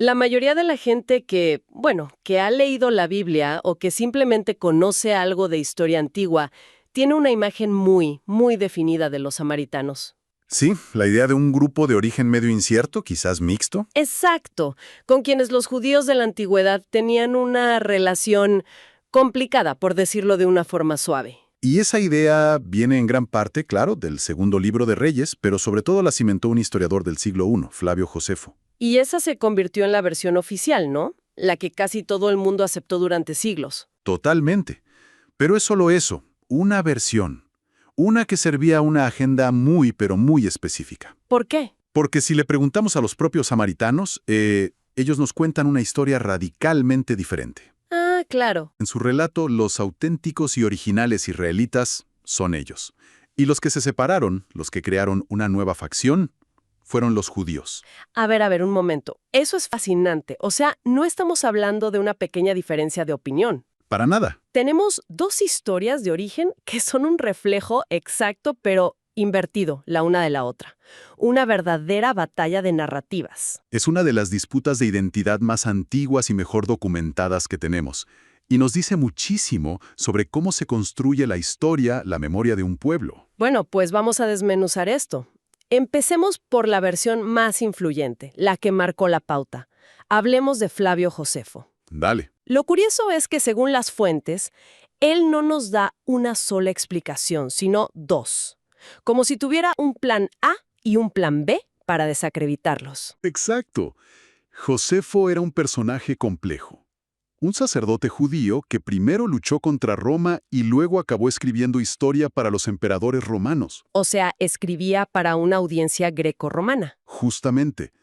La mayoría de la gente que ha leído la Biblia o que simplemente conoce algo de historia antigua, tiene una imagen muy, muy definida de los samaritanos. Sí, la idea de un grupo de origen medio incierto, quizás mixto. Exacto, con quienes los judíos de la antigüedad tenían una relación complicada, por decirlo de una forma suave. Y esa idea viene en gran parte, claro, del segundo libro de Reyes, pero sobre todo la cimentó un historiador del siglo I, Flavio Josefo. Y esa se convirtió en la versión oficial, ¿no? La que casi todo el mundo aceptó durante siglos. Totalmente. Pero es solo eso, una versión. Una que servía a una agenda muy, pero muy específica. ¿Por qué? Porque si le preguntamos a los propios samaritanos, ellos nos cuentan una historia radicalmente diferente. Ah, claro. En su relato, los auténticos y originales israelitas son ellos. Y los que se separaron, los que crearon una nueva facción, fueron los judíos. A ver, un momento. Eso es fascinante. O sea, no estamos hablando de una pequeña diferencia de opinión. Para nada. Tenemos dos historias de origen que son un reflejo exacto, pero invertido la una de la otra. Una verdadera batalla de narrativas. Es una de las disputas de identidad más antiguas y mejor documentadas que tenemos. Y nos dice muchísimo sobre cómo se construye la historia, la memoria de un pueblo. Bueno, pues vamos a desmenuzar esto. Empecemos por la versión más influyente, la que marcó la pauta. Hablemos de Flavio Josefo. Dale. Lo curioso es que, según las fuentes, él no nos da una sola explicación, sino dos. Como si tuviera un plan A y un plan B para desacreditarlos. Exacto. Josefo era un personaje complejo. Un sacerdote judío que primero luchó contra Roma y luego acabó escribiendo historia para los emperadores romanos. O sea, escribía para una audiencia greco-romana. Justamente.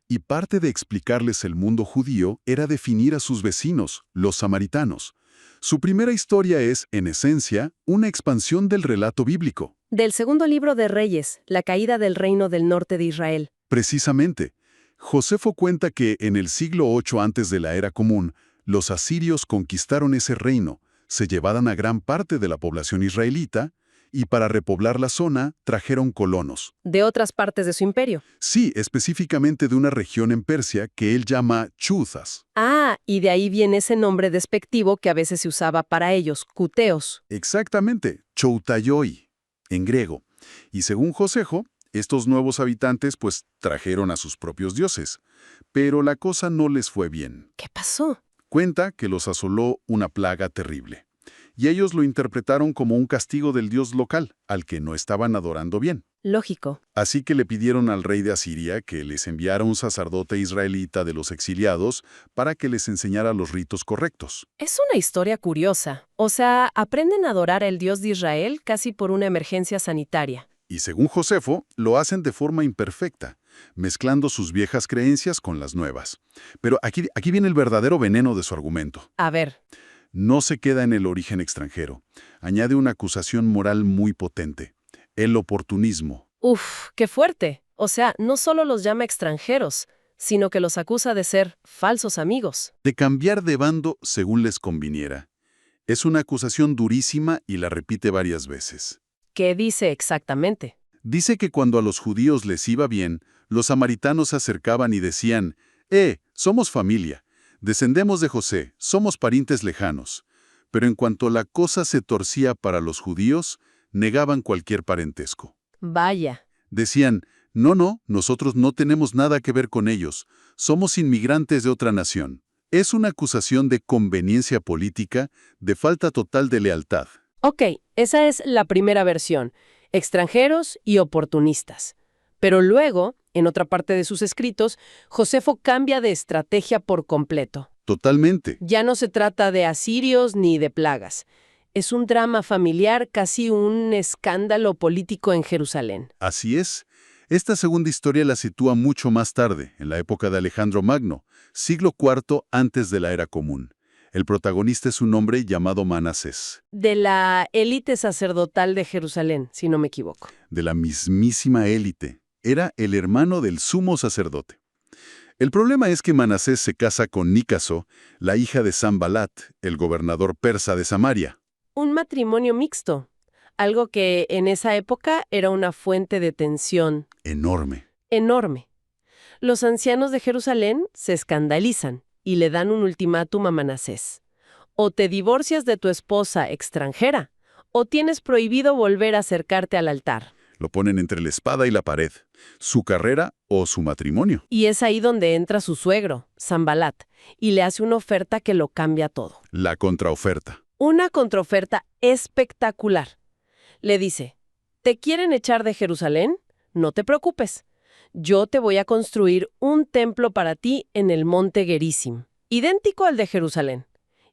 Y parte de explicarles el mundo judío era definir a sus vecinos, los samaritanos. Su primera historia es, en esencia, una expansión del relato bíblico. Del segundo libro de Reyes, la caída del reino del norte de Israel. Precisamente, Josefo cuenta que en el siglo VIII antes de la era común, los asirios conquistaron ese reino, se llevaron a gran parte de la población israelita y para repoblar la zona trajeron colonos. De otras partes de su imperio. Sí, específicamente de una región en Persia que él llama Chuzas. Ah, y de ahí viene ese nombre despectivo que a veces se usaba para ellos, cuteos. Exactamente, Choutayoi, en griego. Y según Josefo, estos nuevos habitantes pues trajeron a sus propios dioses. Pero la cosa no les fue bien. ¿Qué pasó? Cuenta que los asoló una plaga terrible. Y ellos lo interpretaron como un castigo del dios local, al que no estaban adorando bien. Lógico. Así que le pidieron al rey de Asiria que les enviara un sacerdote israelita de los exiliados para que les enseñara los ritos correctos. Es una historia curiosa. O sea, aprenden a adorar al Dios de Israel casi por una emergencia sanitaria. Y según Josefo, lo hacen de forma imperfecta, mezclando sus viejas creencias con las nuevas. Pero aquí viene el verdadero veneno de su argumento. A ver. No se queda en el origen extranjero. Añade una acusación moral muy potente. El oportunismo. Uf, qué fuerte. O sea, no solo los llama extranjeros, sino que los acusa de ser falsos amigos. De cambiar de bando según les conviniera. Es una acusación durísima y la repite varias veces. ¿Qué dice exactamente? Dice que cuando a los judíos les iba bien, los samaritanos se acercaban y decían, somos familia, descendemos de José, somos parientes lejanos. Pero en cuanto la cosa se torcía para los judíos, negaban cualquier parentesco. Vaya. Decían, no, nosotros no tenemos nada que ver con ellos, somos inmigrantes de otra nación. Es una acusación de conveniencia política, de falta total de lealtad. Ok, esa es la primera versión. Extranjeros y oportunistas. Pero luego, en otra parte de sus escritos, Josefo cambia de estrategia por completo. Totalmente. Ya no se trata de asirios ni de plagas. Es un drama familiar, casi un escándalo político en Jerusalén. Así es. Esta segunda historia la sitúa mucho más tarde, en la época de Alejandro Magno, siglo IV antes de la era común. El protagonista es un hombre llamado Manasés. De la élite sacerdotal de Jerusalén, si no me equivoco. De la mismísima élite. Era el hermano del sumo sacerdote. El problema es que Manasés se casa con Nícaso, la hija de Sanbalat, el gobernador persa de Samaria. Un matrimonio mixto, algo que en esa época era una fuente de tensión Enorme. enorme. Los ancianos de Jerusalén se escandalizan y le dan un ultimátum a Manasés. O te divorcias de tu esposa extranjera, o tienes prohibido volver a acercarte al altar. Lo ponen entre la espada y la pared, su carrera o su matrimonio. Y es ahí donde entra su suegro, Sanbalat, y le hace una oferta que lo cambia todo. La contraoferta. Una contraoferta espectacular. Le dice, ¿te quieren echar de Jerusalén? No te preocupes. Yo te voy a construir un templo para ti en el monte Gerizim, idéntico al de Jerusalén.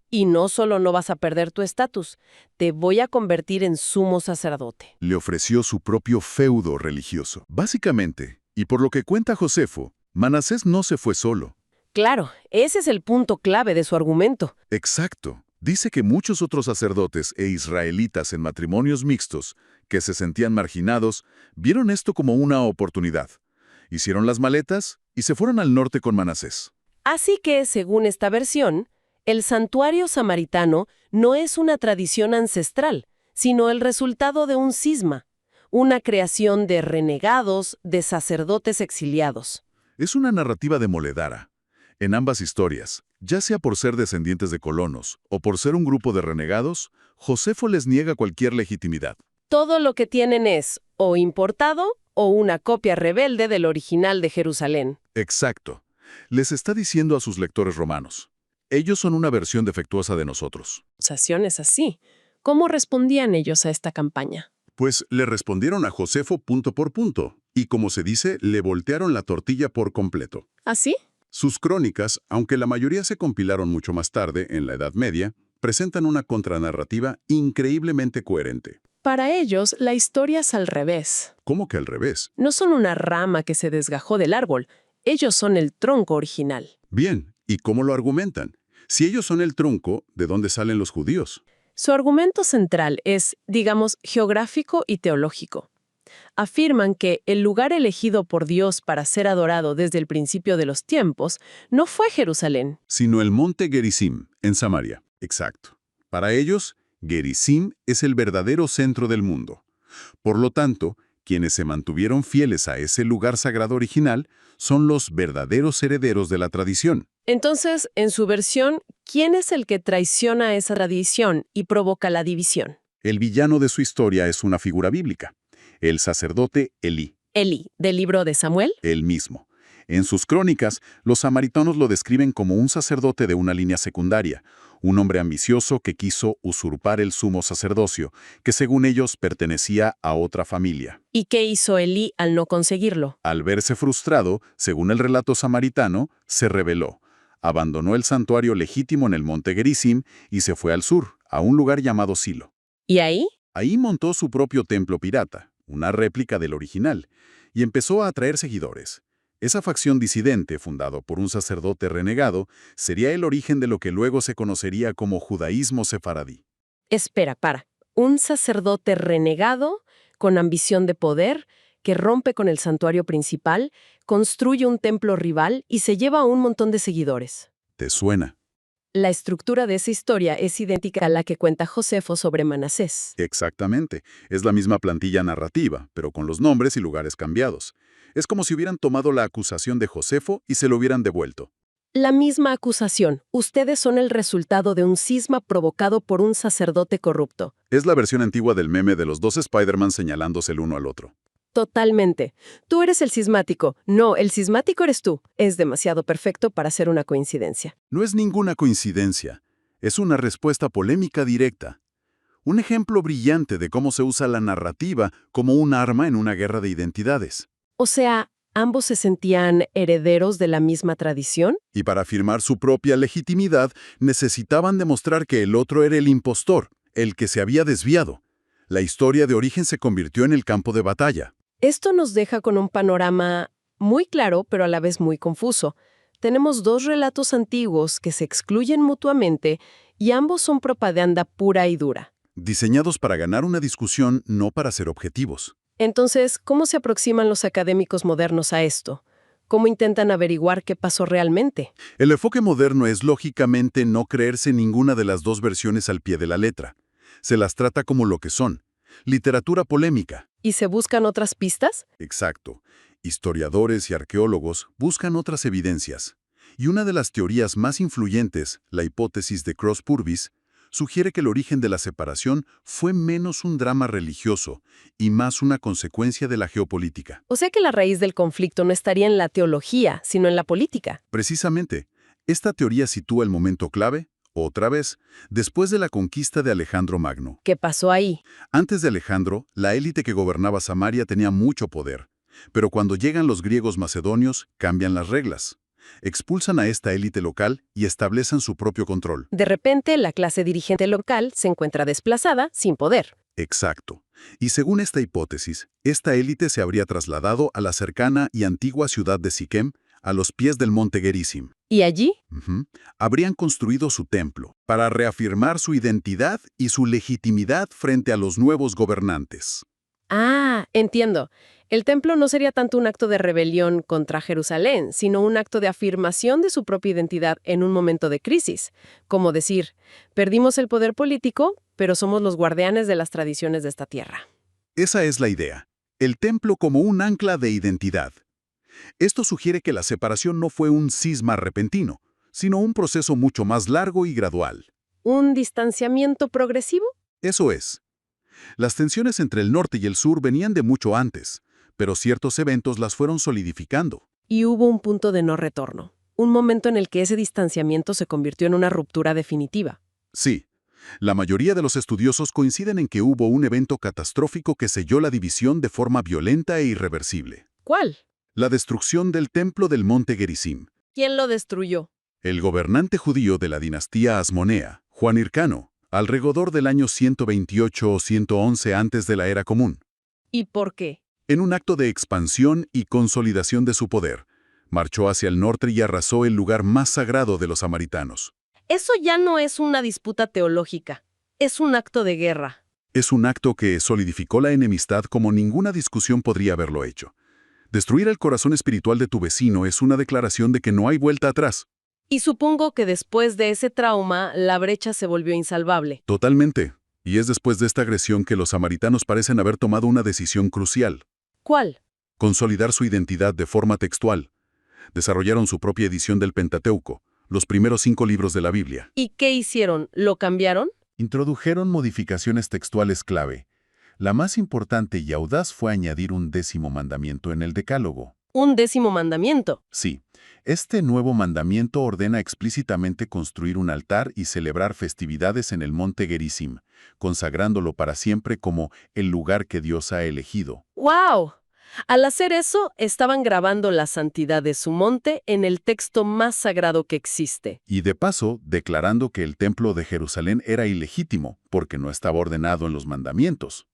Y no solo no vas a perder tu estatus, te voy a convertir en sumo sacerdote. Le ofreció su propio feudo religioso. Básicamente, y por lo que cuenta Josefo, Manasés no se fue solo. Claro, ese es el punto clave de su argumento. Exacto. Dice que muchos otros sacerdotes e israelitas en matrimonios mixtos, que se sentían marginados, vieron esto como una oportunidad. Hicieron las maletas y se fueron al norte con Manasés. Así que, según esta versión, el santuario samaritano no es una tradición ancestral, sino el resultado de un cisma, una creación de renegados, de sacerdotes exiliados. Es una narrativa demoledora. En ambas historias, ya sea por ser descendientes de colonos o por ser un grupo de renegados, Josefo les niega cualquier legitimidad. Todo lo que tienen es o importado o una copia rebelde del original de Jerusalén. Exacto. Les está diciendo a sus lectores romanos. Ellos son una versión defectuosa de nosotros. Acusaciones así. ¿Cómo respondían ellos a esta campaña? Pues le respondieron a Josefo punto por punto, y como se dice, le voltearon la tortilla por completo. ¿Así? Sus crónicas, aunque la mayoría se compilaron mucho más tarde, en la Edad Media, presentan una contranarrativa increíblemente coherente. Para ellos, la historia es al revés. ¿Cómo que al revés? No son una rama que se desgajó del árbol. Ellos son el tronco original. Bien, ¿y cómo lo argumentan? Si ellos son el tronco, ¿de dónde salen los judíos? Su argumento central es, digamos, geográfico y teológico. Afirman que el lugar elegido por Dios para ser adorado desde el principio de los tiempos no fue Jerusalén. Sino el monte Gerizim, en Samaria. Exacto. Para ellos, Gerizim es el verdadero centro del mundo. Por lo tanto, quienes se mantuvieron fieles a ese lugar sagrado original son los verdaderos herederos de la tradición. Entonces, en su versión, ¿quién es el que traiciona esa tradición y provoca la división? El villano de su historia es una figura bíblica, el sacerdote Elí. Elí, del libro de Samuel. Él mismo. En sus crónicas, los samaritanos lo describen como un sacerdote de una línea secundaria, un hombre ambicioso que quiso usurpar el sumo sacerdocio, que según ellos pertenecía a otra familia. ¿Y qué hizo Elí al no conseguirlo? Al verse frustrado, según el relato samaritano, se rebeló. Abandonó el santuario legítimo en el monte Gerizim y se fue al sur, a un lugar llamado Silo. ¿Y ahí? Ahí montó su propio templo pirata, una réplica del original, y empezó a atraer seguidores. Esa facción disidente, fundado por un sacerdote renegado, sería el origen de lo que luego se conocería como judaísmo sefaradí. Espera, para. Un sacerdote renegado, con ambición de poder, que rompe con el santuario principal, construye un templo rival y se lleva a un montón de seguidores. ¿Te suena? La estructura de esa historia es idéntica a la que cuenta Josefo sobre Manasés. Exactamente. Es la misma plantilla narrativa, pero con los nombres y lugares cambiados. Es como si hubieran tomado la acusación de Josefo y se lo hubieran devuelto. La misma acusación. Ustedes son el resultado de un cisma provocado por un sacerdote corrupto. Es la versión antigua del meme de los dos Spider-Man señalándose el uno al otro. Totalmente. Tú eres el cismático. No, el cismático eres tú. Es demasiado perfecto para ser una coincidencia. No es ninguna coincidencia. Es una respuesta polémica directa. Un ejemplo brillante de cómo se usa la narrativa como un arma en una guerra de identidades. O sea, ¿ambos se sentían herederos de la misma tradición? Y para afirmar su propia legitimidad, necesitaban demostrar que el otro era el impostor, el que se había desviado. La historia de origen se convirtió en el campo de batalla. Esto nos deja con un panorama muy claro, pero a la vez muy confuso. Tenemos dos relatos antiguos que se excluyen mutuamente y ambos son propaganda pura y dura. Diseñados para ganar una discusión, no para ser objetivos. Entonces, ¿cómo se aproximan los académicos modernos a esto? ¿Cómo intentan averiguar qué pasó realmente? El enfoque moderno es, lógicamente, no creerse ninguna de las dos versiones al pie de la letra. Se las trata como lo que son: literatura polémica. ¿Y se buscan otras pistas? Exacto. Historiadores y arqueólogos buscan otras evidencias, y una de las teorías más influyentes, la hipótesis de Cross-Purvis, sugiere que el origen de la separación fue menos un drama religioso y más una consecuencia de la geopolítica. O sea que la raíz del conflicto no estaría en la teología, sino en la política. Precisamente, esta teoría sitúa el momento clave, otra vez, después de la conquista de Alejandro Magno. ¿Qué pasó ahí? Antes de Alejandro, la élite que gobernaba Samaria tenía mucho poder, pero cuando llegan los griegos macedonios, cambian las reglas. Expulsan a esta élite local y establecen su propio control. De repente, la clase dirigente local se encuentra desplazada, sin poder. Exacto. Y según esta hipótesis, esta élite se habría trasladado a la cercana y antigua ciudad de Siquem, a los pies del monte Gerizim. ¿Y allí? Habrían construido su templo para reafirmar su identidad y su legitimidad frente a los nuevos gobernantes. Ah, entiendo. El templo no sería tanto un acto de rebelión contra Jerusalén, sino un acto de afirmación de su propia identidad en un momento de crisis. Como decir, perdimos el poder político, pero somos los guardianes de las tradiciones de esta tierra. Esa es la idea. El templo como un ancla de identidad. Esto sugiere que la separación no fue un cisma repentino, sino un proceso mucho más largo y gradual. ¿Un distanciamiento progresivo? Eso es. Las tensiones entre el norte y el sur venían de mucho antes, pero ciertos eventos las fueron solidificando. Y hubo un punto de no retorno, un momento en el que ese distanciamiento se convirtió en una ruptura definitiva. Sí, la mayoría de los estudiosos coinciden en que hubo un evento catastrófico que selló la división de forma violenta e irreversible. ¿Cuál? La destrucción del templo del monte Gerizim. ¿Quién lo destruyó? El gobernante judío de la dinastía Asmonea, Juan Hircano, alrededor del año 128 o 111 antes de la era común. ¿Y por qué? En un acto de expansión y consolidación de su poder, marchó hacia el norte y arrasó el lugar más sagrado de los samaritanos. Eso ya no es una disputa teológica, es un acto de guerra. Es un acto que solidificó la enemistad como ninguna discusión podría haberlo hecho. Destruir el corazón espiritual de tu vecino es una declaración de que no hay vuelta atrás. Y supongo que después de ese trauma, la brecha se volvió insalvable. Totalmente. Y es después de esta agresión que los samaritanos parecen haber tomado una decisión crucial. ¿Cuál? Consolidar su identidad de forma textual. Desarrollaron su propia edición del Pentateuco, los primeros 5 libros de la Biblia. ¿Y qué hicieron? ¿Lo cambiaron? Introdujeron modificaciones textuales clave. La más importante y audaz fue añadir un 10º mandamiento en el Decálogo. Un 10º mandamiento. Sí, este nuevo mandamiento ordena explícitamente construir un altar y celebrar festividades en el monte Gerizim, consagrándolo para siempre como el lugar que Dios ha elegido. ¡Wow! Al hacer eso, estaban grabando la santidad de su monte en el texto más sagrado que existe. Y de paso, declarando que el templo de Jerusalén era ilegítimo, porque no estaba ordenado en los mandamientos.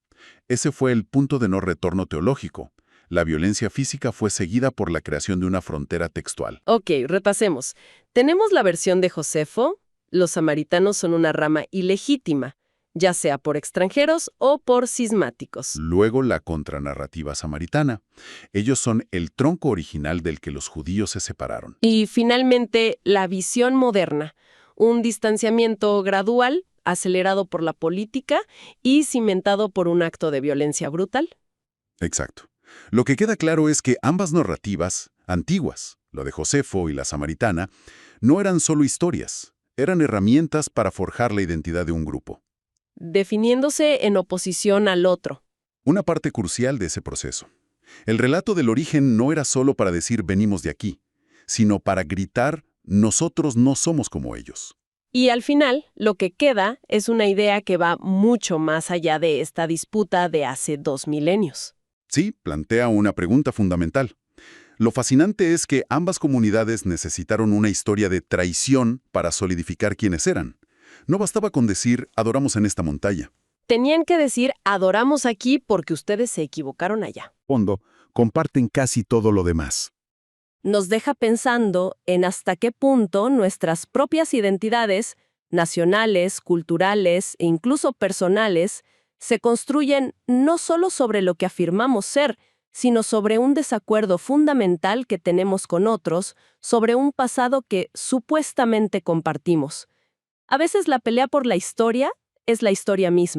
Ese fue el punto de no retorno teológico. La violencia física fue seguida por la creación de una frontera textual. Ok, repasemos. Tenemos la versión de Josefo. Los samaritanos son una rama ilegítima, ya sea por extranjeros o por cismáticos. Luego la contranarrativa samaritana. Ellos son el tronco original del que los judíos se separaron. Y finalmente, la visión moderna, un distanciamiento gradual, acelerado por la política y cimentado por un acto de violencia brutal. Exacto. Lo que queda claro es que ambas narrativas, antiguas, lo de Josefo y la samaritana, no eran solo historias, eran herramientas para forjar la identidad de un grupo. Definiéndose en oposición al otro. Una parte crucial de ese proceso. El relato del origen no era solo para decir venimos de aquí, sino para gritar nosotros no somos como ellos. Y al final, lo que queda es una idea que va mucho más allá de esta disputa de hace 2 milenios. Sí, plantea una pregunta fundamental. Lo fascinante es que ambas comunidades necesitaron una historia de traición para solidificar quiénes eran. No bastaba con decir, adoramos en esta montaña. Tenían que decir, adoramos aquí porque ustedes se equivocaron allá. Fondo, comparten casi todo lo demás. Nos deja pensando en hasta qué punto nuestras propias identidades, nacionales, culturales e incluso personales, se construyen no solo sobre lo que afirmamos ser, sino sobre un desacuerdo fundamental que tenemos con otros, sobre un pasado que supuestamente compartimos. A veces la pelea por la historia es la historia misma.